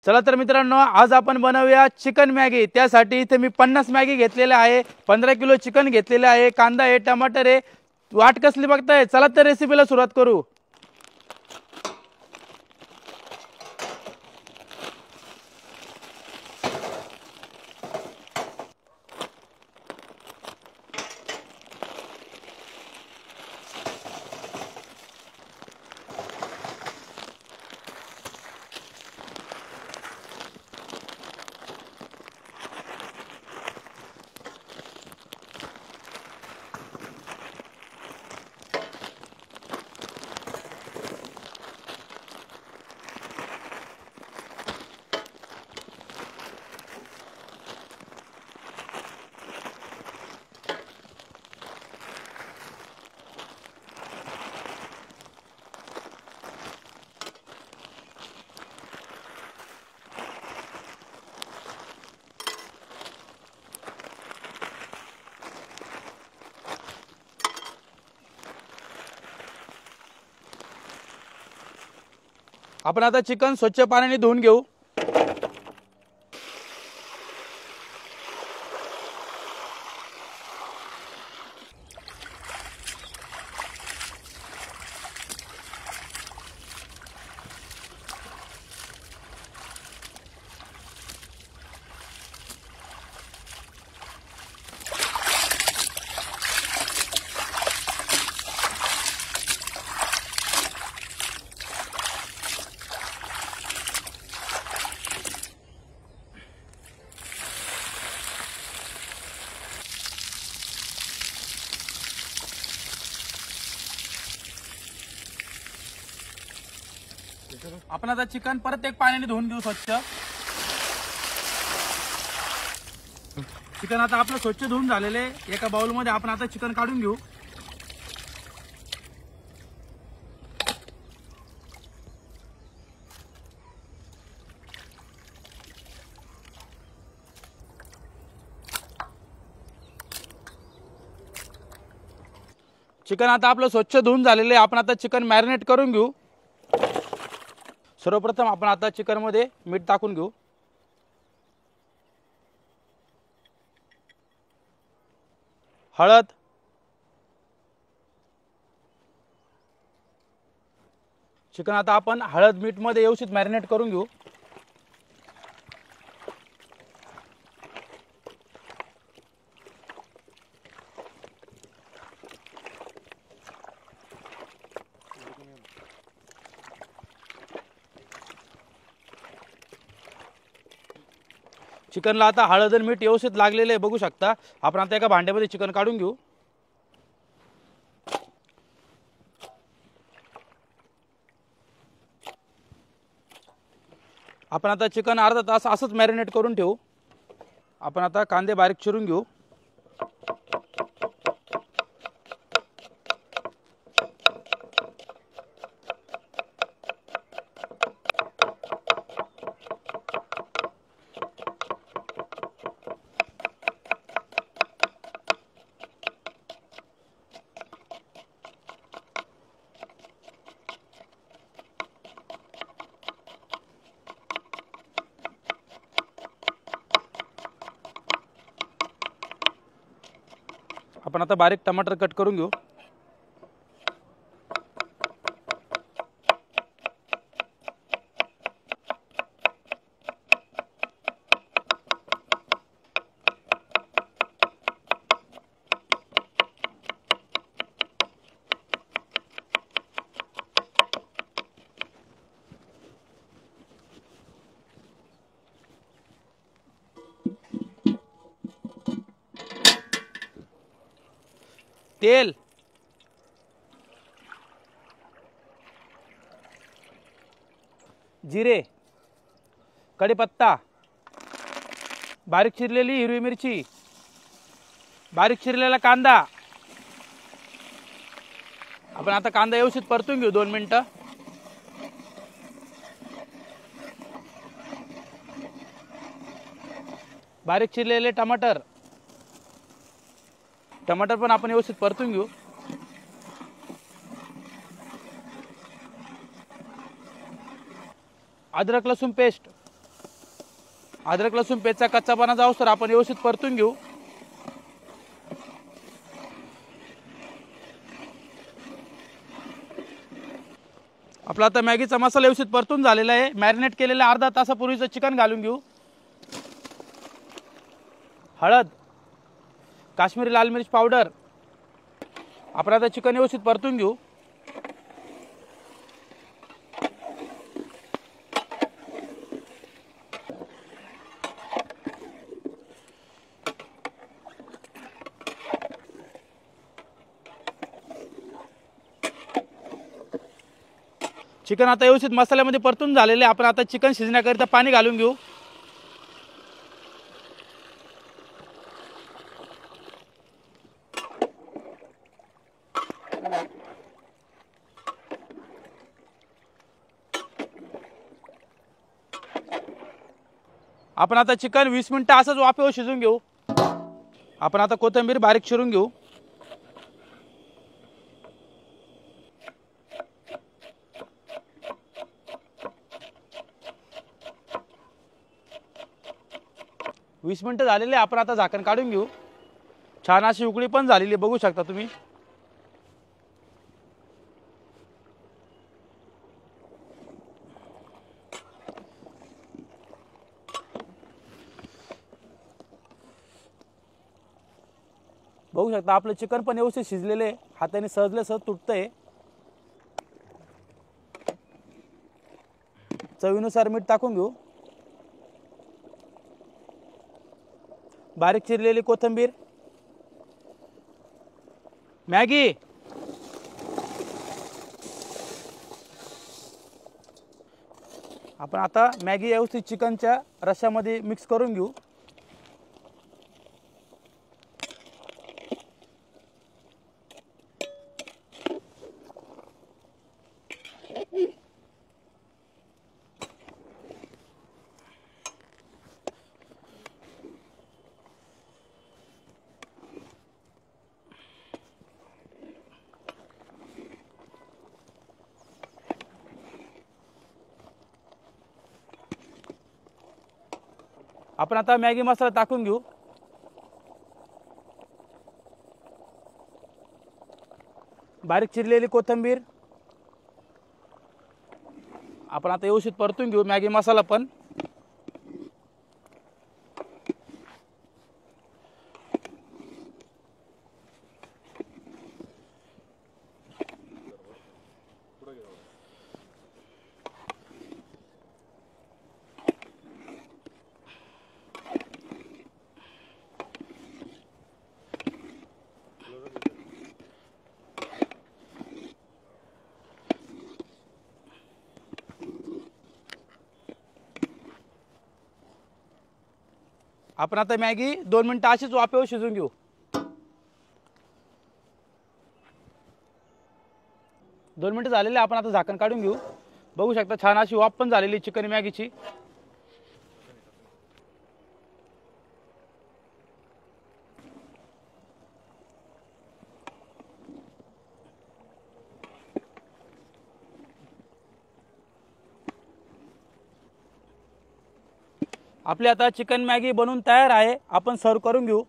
चला तर मित्रांनो, आज आपण बनवूया चिकन मॅगी। त्यासाठी इथे मी 50 मॅगी घेतलेले आहे, 15 किलो चिकन घेतलेले आहे, कांदा आहे, टमाटर आहे। वाट कसली बघताय, चला तर रेसिपीला सुरुवात करू। आपण आता चिकन स्वच्छ पाण्याने धुवून घेऊ। आपण आता चिकन परत एक पाण्याने धुवून घेऊ स्वच्छ। चिकन आता आपलं स्वच्छ धुवून झालेले, एका बाउल मध्ये आपण आता चिकन काढून घेऊ। चिकन आता आपलं स्वच्छ धुवून झालेले, आपण आता चिकन मॅरिनेट करून घेऊ। सर्वप्रथम आपण आता चिकन मध्ये मीठ टाकून घेऊ। हळद, चिकन आता आपण हळद मीठ मध्ये व्यवस्थित मॅरिनेट करून घेऊ। चिकनला आता हळद आणि मीठ व्यवस्थित लागलेले बघू शकता। आपण आता एका भांड्यामध्ये चिकन काढून घेऊ। आपण आता चिकन अर्धा तास असंच मॅरिनेट करून ठेवू। आपण आता कांदे बारीक चिरून घेऊ। आपण आता बारीक टमाटर कट करून घेऊ। तेल, जिरे, कढीपत्ता, बारीक चिरलेली हिरवी मिरची, बारीक चिरलेला कांदा। आपण आता कांदा व्यवस्थित परतून घेऊ 2 मिनिटं। बारीक चिरलेले टमाटर पण आपण व्यवस्थित परतून घेऊ। अदरक लसूण पेस्ट, अद्रक लसूण पेस्टचा कच्चापणा जाऊस तर आपण व्यवस्थित परतून घेऊ। आपला आता मॅगीचा मसाला व्यवस्थित परतून झालेला आहे। मॅरिनेट केलेला अर्धा तासापूर्वीचं चिकन घालून घेऊ। हळद, काश्मीरी लाल मिर्च पावडर, आपण आता चिकन व्यवस्थित परतून घेऊ। चिकन आता व्यवस्थित मसाल्यामध्ये परतून झालेले, आपण आता चिकन शिजण्याकरिता पाणी घालून घेऊ। आपण आता चिकन 20 मिनिटं असंच वाफेवर शिजून घेऊ। आपण आता कोथिंबीर बारीक चिरून घेऊ। वीस मिनिटं झालेले, आपण आता झाकण काढून घेऊ। छान अशी उकळी पण झालेली बघू शकता तुम्ही। बघू शकता आपलं चिकन पण व्यवस्थित शिजलेले, हाताने सहजले सहज तुटतंय। चवीनुसार मीठ टाकून घेऊ। बारीक चिरलेली कोथिंबीर, मॅगी, आपण आता मॅगी व्यवस्थित चिकनच्या रश्श्यामध्ये मिक्स करून घेऊ। आपण आता मॅगी मसाला टाकून घेऊ। बारीक चिरलेली कोथिंबीर, आपण आता व्यवस्थित परतून घेऊ मॅगी मसाला पण। आपण आता मॅगी 2 मिनिटं अशीच वाफेवर शिजून घेऊ। 2 मिनिटं झालेले, आपण आता झाकण काढून घेऊ। बघू शकता छान अशी वाफ पण झालेली चिकन मॅगीची। आपली आता चिकन मॅगी बनवून तयार आहे, आपण सर्व करून घेऊ।